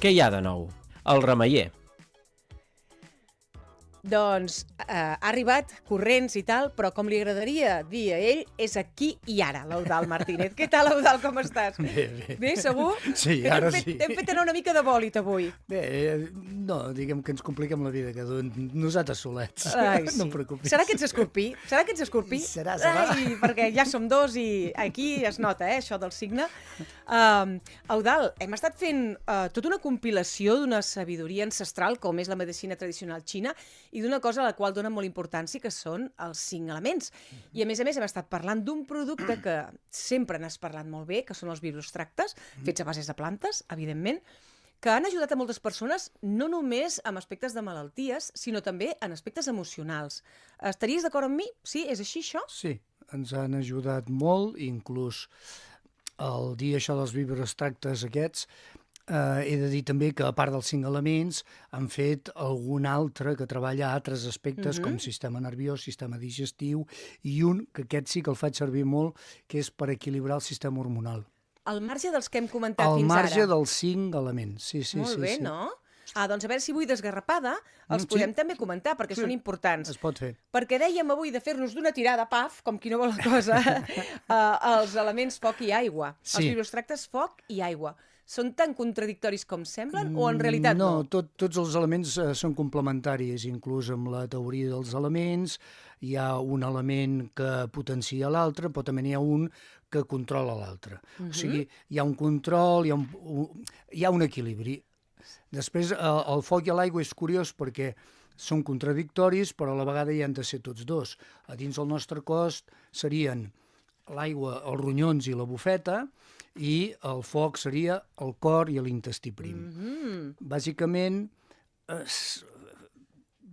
Què hi ha de nou? El remeier. Doncs ha arribat corrents i tal, però com li agradaria dir a ell, és aquí i ara, l'Eudald Martínez. Què tal, Eudald, com estàs? Bé, bé. Bé, segur? Sí, ara sí. T'hem fet anar una mica de bòlit avui. Bé, no, diguem que ens compliquem la vida, que nosaltres solets. Ai, sí. No em preocupis. Serà que ets escorpí? Serà que ets escorpí? Serà. Ai, perquè ja som dos i aquí es nota, això del signe. Eudald, hem estat fent tota una compilació d'una sabidoria ancestral, com és la medicina tradicional xina, i d'una cosa a la qual donen molt importància, que són els 5 elements. I a més hem estat parlant d'un producte que sempre n'has parlat molt bé, que són els virostractes, fets a bases de plantes, evidentment, que han ajudat a moltes persones, no només en aspectes de malalties, sinó també en aspectes emocionals. Estaries d'acord amb mi? Sí? És així, això? Sí, ens han ajudat molt, inclús el dir això dels vibrostactes aquests, he de dir també que, a part dels 5 elements, han fet algun altre que treballa altres aspectes, com sistema nerviós, sistema digestiu, i un, que aquest sí que el faig servir molt, que és per equilibrar el sistema hormonal. Al marge dels que hem comentat Al fins ara. Al marge dels 5 elements, sí. Molt bé, sí. No? Doncs a veure si avui desgarrapada els podem també comentar, perquè són importants. Es pot fer. Perquè dèiem avui de fer-nos d'una tirada, paf, com qui no vol la cosa, els elements foc i aigua. Sí. Els virostractes foc i aigua. Són tan contradictoris com semblen o en realitat no? No, tots els elements són complementaris, inclús amb la teoria dels elements. Hi ha un element que potencia l'altre, però també n'hi ha un que controla l'altre. O sigui, hi ha un control, hi ha un equilibri. Després, el foc i l'aigua és curiós perquè són contradictoris, però a la vegada hi han de ser tots dos. A dins del nostre cos serien l'aigua, els ronyons i la bufeta, i el foc seria el cor i l'intestí prim. Bàsicament,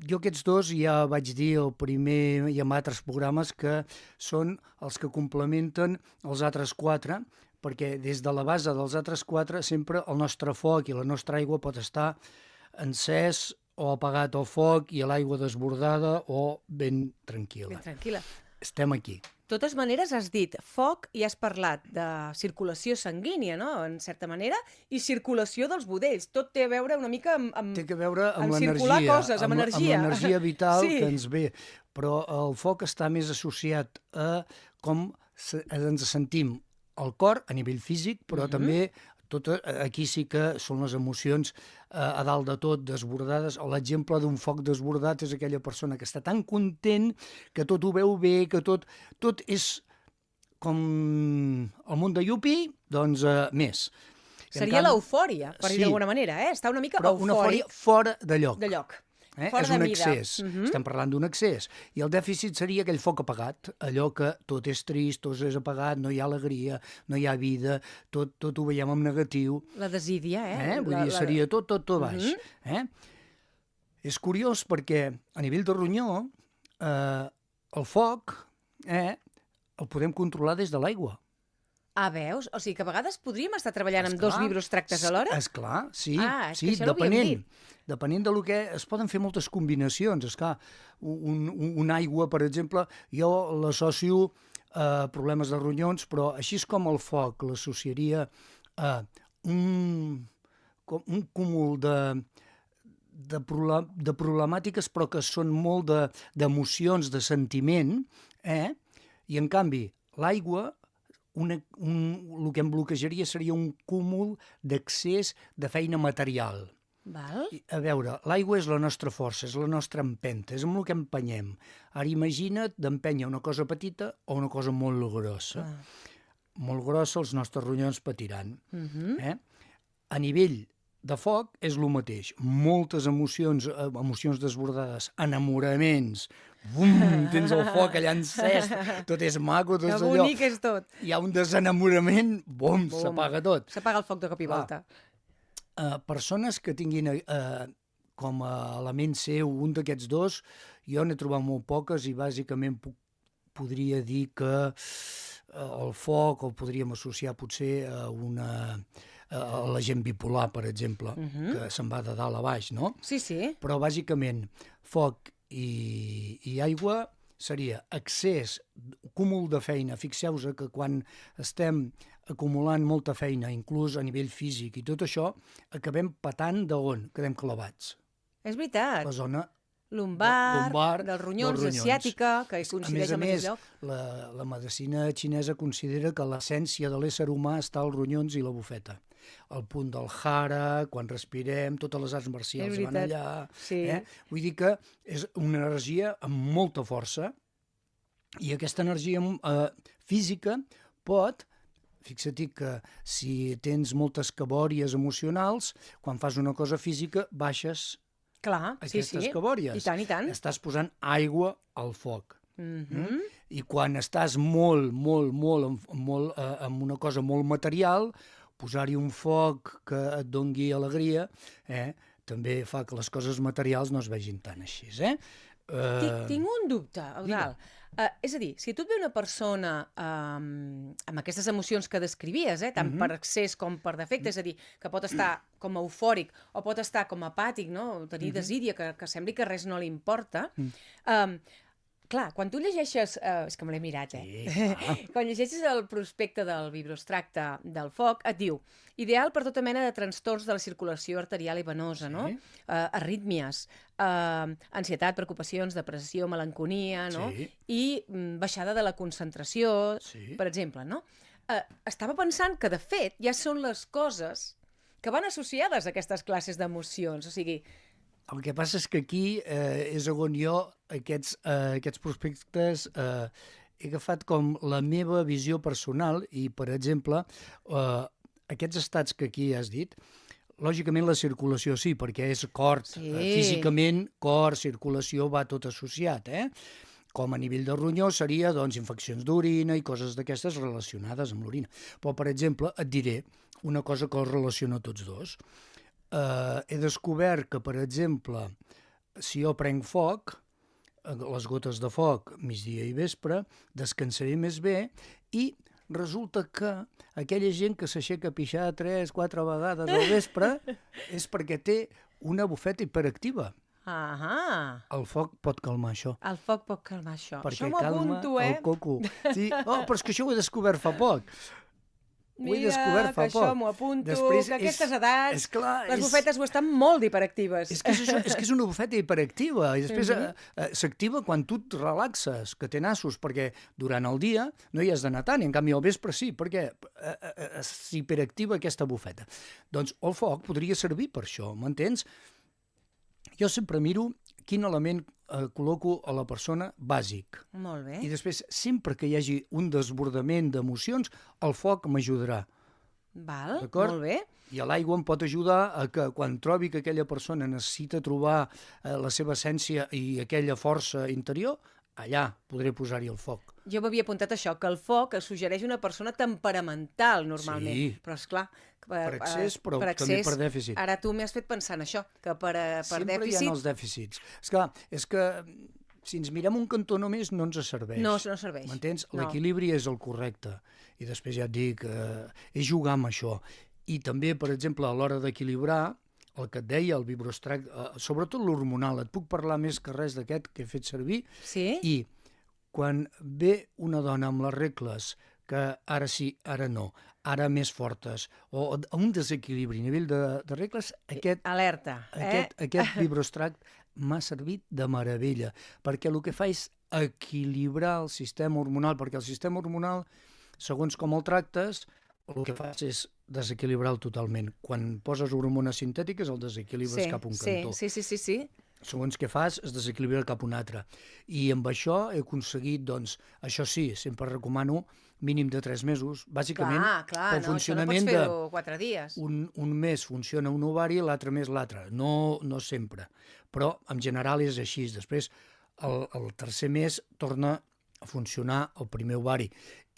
jo aquests dos ja vaig dir el primer i en altres programes que són els que complementen els altres 4, perquè des de la base dels altres 4 sempre el nostre foc i la nostra aigua pot estar encès o apagat el foc i l'aigua desbordada o ben tranquil·la. Ben tranquil·la. Estem aquí. De totes maneres, has dit foc i has parlat de circulació sanguínia, no?, en certa manera, i circulació dels budells. Tot té a veure una mica amb té a veure amb l'energia, circular coses, amb energia. Amb l'energia vital sí. Que ens ve. Però el foc està més associat a com ens sentim al cor a nivell físic, però també aquí sí que són les emocions a dalt de tot, desbordades. L'exemple d'un foc desbordat és aquella persona que està tan content, que tot ho veu bé, que tot és com el món de Yupi, doncs més. Seria l'eufòria, per dir d'alguna manera, Està una mica però eufòric. Una eufòria fora de lloc. De lloc. És un excés. Estem parlant d'un excés. I el dèficit seria aquell foc apagat, allò que tot és trist, tot és apagat, no hi ha alegria, no hi ha vida, tot ho veiem en negatiu. La desídia, Vull dir, seria tot baix. És curiós perquè a nivell de ronyó el foc el podem controlar des de l'aigua. Veus? O sigui que a vegades podríem estar treballant amb dos virostractes alhora? Esclar, sí, depenent del que es poden fer moltes combinacions. Esclar, una aigua, per exemple, jo l'associo a problemes de ronyons, però així és com el foc l'associaria a un cúmul de problemàtiques, però que són molt d'emocions, de sentiment, i en canvi l'aigua el que em bloquejaria seria un cúmul d'excés de feina material. Val. A veure, l'aigua és la nostra força, és la nostra empenta, és amb el que empenyem. Ara imagina't d'empènyer una cosa petita o una cosa molt grossa. Molt grossa, els nostres ronyons patiran. A nivell de foc és el mateix. Moltes emocions desbordades, enamoraments, tens el foc allà encès, tot és maco, tot és allò. Que bonic és tot. Hi ha un desenamorament, s'apaga tot. S'apaga el foc de cop i volta. Persones que tinguin com a element seu un d'aquests dos, jo n'he trobat molt poques i bàsicament podria dir que el foc el podríem associar potser a la gent bipolar, per exemple, que se'n va de dalt a baix, no? Sí, sí. Però bàsicament foc i aigua seria excés, cúmul de feina. Fixeu-vos que quan estem acumulant molta feina, inclús a nivell físic i tot això, acabem patant d'on? Quedem clavats. És veritat. La zona Lumbar, dels ronyons, asiàtica, que coincideix amb aquest lloc. La medicina xinesa considera que l'essència de l'ésser humà està als ronyons i la bufeta. El punt del hara, quan respirem, totes les arts marcials van allà. Sí. Vull dir que és una energia amb molta força i aquesta energia física pot... Fixa't que si tens moltes cabòries emocionals, quan fas una cosa física, baixes aquestes cabòries. I tant, i tant. Estàs posant aigua al foc. I quan estàs molt amb una cosa molt material, posar-hi un foc que et dongui alegria, també fa que les coses materials no es vegin tan així. Tinc un dubte, Eudald. És a dir, si tu et ve una persona amb aquestes emocions que descrivies, tant per excés com per defecte, és a dir, que pot estar com eufòric o pot estar com apàtic, no? Tenir desídia, que sembli que res no li importa, clar, quan tu llegeixes... és que me l'he mirat, Quan llegeixes el prospecte del vibroextracte del foc, et diu ideal per tota mena de trastorns de la circulació arterial i venosa, no? Arrítmies, ansietat, preocupacions, depressió, melanconia, no? I baixada de la concentració, per exemple, no? Estava pensant que, de fet, ja són les coses que van associades a aquestes classes d'emocions, o sigui... El que passa és que aquí és on jo aquests prospectes he agafat com la meva visió personal i, per exemple, aquests estats que aquí has dit, lògicament la circulació sí, perquè és cor, físicament cor, circulació va tot associat, com a nivell de ronyó seria doncs, infeccions d'orina i coses d'aquestes relacionades amb l'orina. Però, per exemple, et diré una cosa que els relaciona tots dos. He descobert que, per exemple, si jo prenc foc, les gotes de foc, migdia i vespre, descansaré més bé i resulta que aquella gent que s'aixeca a pixar 3-4 vegades al vespre és perquè té una bufeta hiperactiva. El foc pot calmar això. El foc pot calmar això. Perquè això m'ho apunto, el coco. Sí? Però és que això ho he descobert fa poc. Mira, que això m'ho apunto, que a aquestes edats les bufetes ho estan molt hiperactives. És que és una bufeta hiperactiva i després s'activa quan tu et relaxes, que té nassos, perquè durant el dia no hi has d'anar tant, i en canvi al vespre sí, perquè s'hiperactiva aquesta bufeta. Doncs el foc podria servir per això, m'entens? Jo sempre miro quin element col·loco a la persona bàsic. Molt bé. I després, sempre que hi hagi un desbordament d'emocions, el foc m'ajudarà. Val, molt bé. I l'aigua em pot ajudar a que quan trobi que aquella persona necessita trobar la seva essència i aquella força interior, allà podré posar-hi el foc. Jo m'havia apuntat això, que el foc suggereix una persona temperamental, normalment. Sí. Però, esclar, per excés, però també per dèficit. Ara tu m'has fet pensar en això, que per sempre dèficit... Sempre hi ha els dèficits. Esclar, és que si ens mirem un cantó només no ens serveix. No serveix. M'entens? L'equilibri és el correcte. I després ja et dic, és jugar amb això. I també, per exemple, a l'hora d'equilibrar, el que et deia, el vibroextracte, sobretot l'hormonal, et puc parlar més que res d'aquest que he fet servir. Sí? I quan ve una dona amb les regles, que ara sí, ara no, ara més fortes, o un desequilibri a nivell de regles, alerta, aquest vibroextracte m'ha servit de meravella, perquè el que fa és equilibrar el sistema hormonal, perquè el sistema hormonal, segons com el tractes, el que fas és desequilibrar-lo totalment. Quan poses hormones sintètiques, el desequilibres cap a un cantó. Sí. Segons què fas, es desequilibra cap a un altre. I amb això he aconseguit, doncs, això sí, sempre recomano mínim de 3 mesos, bàsicament pel funcionament de... Això no pots fer-ho 4 dies. Un mes funciona un ovari, l'altre mes l'altre. No sempre, però en general és així. Després, el tercer mes torna a funcionar el primer ovari.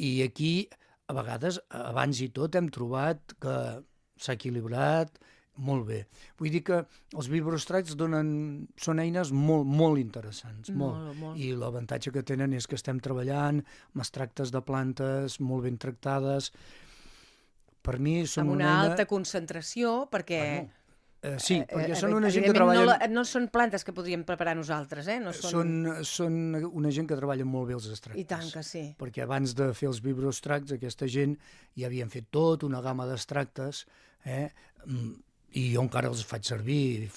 I aquí, a vegades, abans i tot, hem trobat que s'ha equilibrat molt bé. Vull dir que els vibroextractes són eines molt interessants. Molt. I l'avantatge que tenen és que estem treballant amb extractes de plantes molt ben tractades. Per mi són amb una alta concentració, perquè... Sí, perquè són una gent que treballa... No són plantes que podríem preparar nosaltres, no Són una gent que treballa molt bé els extractes. I tant que sí. Perquè abans de fer els vibroextracts, aquesta gent ja havien fet tot una gamma d'extractes, i jo encara els faig servir,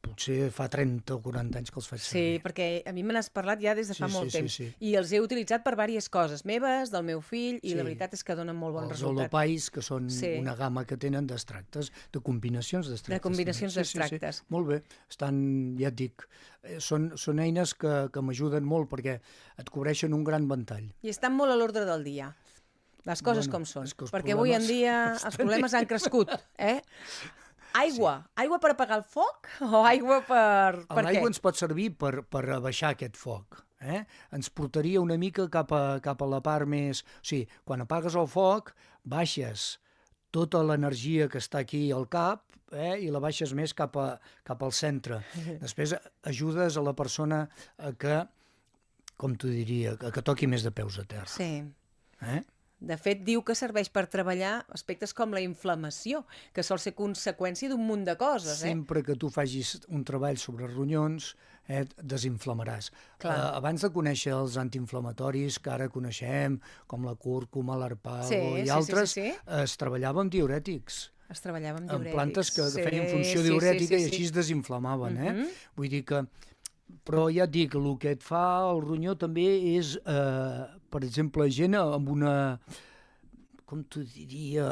potser fa 30 o 40 anys que els faig servir. Sí, perquè a mi me n'has parlat ja des de fa molt temps. I els he utilitzat per diverses coses, meves, del meu fill, i la veritat és que donen molt bon resultat. Els holopais, que són una gamma que tenen d'extractes, de combinacions d'extractes. De combinacions d'extractes. Molt bé, estan, ja et dic, són eines que m'ajuden molt perquè et cobreixen un gran ventall. I estan molt a l'ordre del dia, les coses com són, perquè avui en dia els problemes han crescut, Aigua per apagar el foc o aigua per què? L'aigua ens pot servir per abaixar aquest foc. Ens portaria una mica cap a la part més... O sigui, quan apagues el foc, baixes tota l'energia que està aquí al cap i la baixes més cap al centre. Després ajudes a la persona que, com t'ho diria, que toqui més de peus a terra. Sí. De fet, diu que serveix per treballar aspectes com la inflamació, que sol ser conseqüència d'un munt de coses. Sempre que tu facis un treball sobre ronyons, desinflamaràs. Abans de conèixer els antiinflamatoris que ara coneixem, com la cúrcuma, l'arpago i altres, es treballava amb diürètics. Es treballava amb diürètics. Amb plantes que feien funció diürètica i així es desinflamaven. Vull dir que... Però ja et dic, el que et fa el ronyó també és, per exemple, gent amb una, com t'ho diria,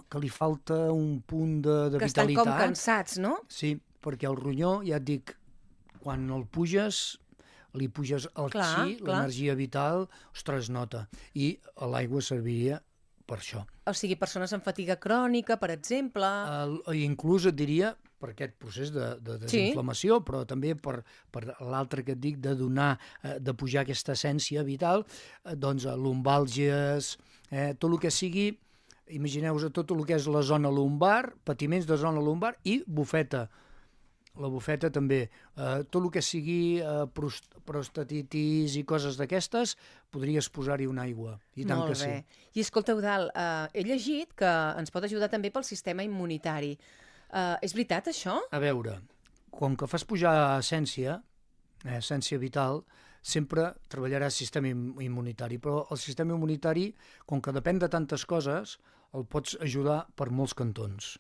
que li falta un punt de vitalitat. Que estan com cansats, no? Sí, perquè el ronyó, ja et dic, quan el puges, li puges el chi, l'energia vital, ostres, nota. I l'aigua serviria per això. O sigui, persones amb fatiga crònica, per exemple... Inclús et diria... per aquest procés de desinflamació, però també per l'altre que et dic, de donar, de pujar aquesta essència vital, doncs lumbàlgies, tot el que sigui, imagineu-vos tot el que és la zona lumbar, patiments de zona lumbar i bufeta. La bufeta també. Tot el que sigui prostatitis i coses d'aquestes, podries posar-hi una aigua. I tant que sí. Molt bé. I escolta, Eudald, he llegit que ens pot ajudar també pel sistema immunitari. És veritat, això? A veure, com que fas pujar essència vital, sempre treballaràs sistema immunitari, però el sistema immunitari, com que depèn de tantes coses, el pots ajudar per molts cantons.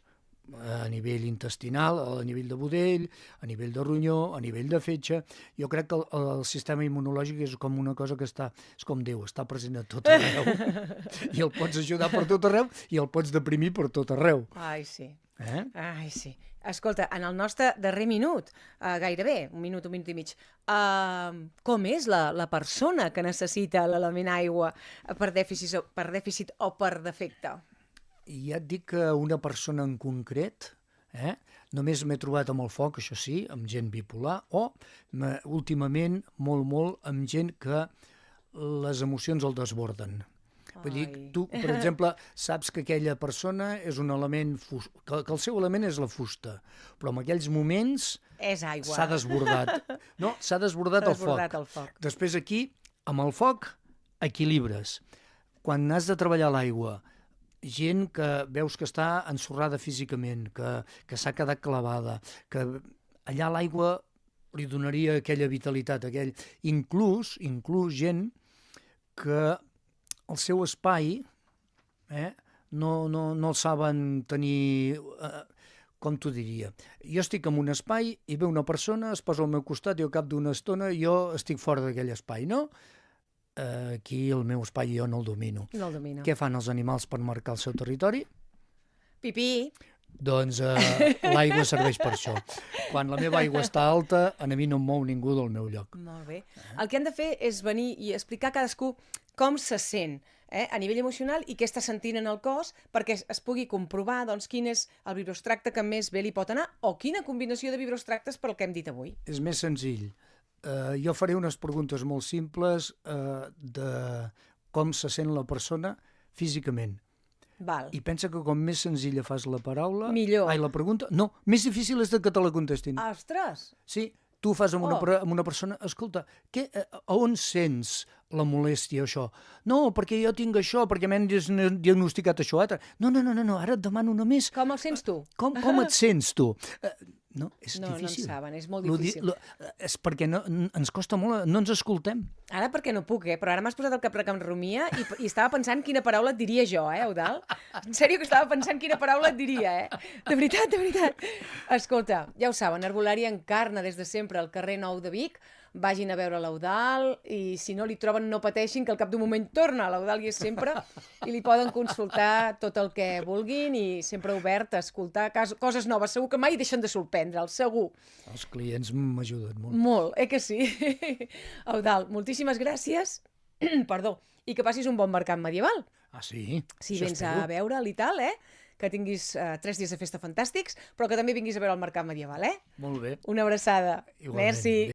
A nivell intestinal, a nivell de budell, a nivell de ronyó, a nivell de fetge. Jo crec que el sistema immunològic és com una cosa que és com Déu, està present a tot arreu. I el pots ajudar per tot arreu i el pots deprimir per tot arreu. Ai, sí. Ai, sí. Escolta, en el nostre darrer minut, gairebé, un minut i mig, com és la persona que necessita l'element aigua per dèficit o per defecte? Ja et dic que una persona en concret, només m'he trobat amb el foc, això sí, amb gent bipolar, o últimament molt amb gent que les emocions el desborden. Vull dir, tu, per exemple, saps que aquella persona és un element, que el seu element és la fusta, però en aquells moments és aigua. S'ha desbordat. No, s'ha desbordat el foc. Després aquí, amb el foc, equilibres. Quan has de treballar l'aigua, gent que veus que està ensorrada físicament, que s'ha quedat clavada, que allà l'aigua li donaria aquella vitalitat, inclús gent que el seu espai no el saben tenir, com t'ho diria. Jo estic en un espai i ve una persona, es posa al meu costat i al cap d'una estona jo estic fora d'aquell espai, no? Aquí el meu espai jo no el domino. No el domino. Què fan els animals per marcar el seu territori? Pipí. Doncs l'aigua serveix per això. Quan la meva aigua està alta, a mi no em mou ningú del meu lloc. Molt bé. El que han de fer és venir i explicar a cadascú com se sent a nivell emocional i què està sentint en el cos perquè es pugui comprovar quin és el vibroextracte que més bé li pot anar o quina combinació de vibroextractes pel que hem dit avui. És més senzill. Jo faré unes preguntes molt simples de com se sent la persona físicament. Val. I pensa que com més senzilla fas la paraula... Millor. La pregunta... No, més difícil és que te la contestin. Ostres! Sí, tu fas amb amb una persona, escolta, a on sents la molèstia, això? No, perquè jo tinc això, perquè m'han diagnosticat això altre. No, ara et demano només... Com el sents tu? Com et sents tu? No, és difícil. No en saben, és molt difícil. És perquè ens costa molt, no ens escoltem. Ara perquè no puc, però ara m'has posat el cap que em rumia i estava pensant quina paraula et diria jo, Eudald? En sèrio que estava pensant quina paraula et diria, De veritat, de veritat. Escolta, ja ho saben, Herbolària Encarna des de sempre al carrer Nou de Vic. Vagin a veure l'Eudald i si no li troben no pateixin que al cap d'un moment torna. L'Eudald hi és sempre i li poden consultar tot el que vulguin i sempre obert a escoltar coses noves. Segur que mai deixen de sorprendre'l, segur. Els clients m'ajuden molt. Molt, que sí? Eudald, moltíssimes gràcies. Perdó. I que passis un bon mercat medieval. Ah, sí? Si vens a veure'l i tal, que tinguis 3 dies de festa fantàstics, però que també vinguis a veure el mercat medieval, Molt bé. Una abraçada. Igualment. Merci.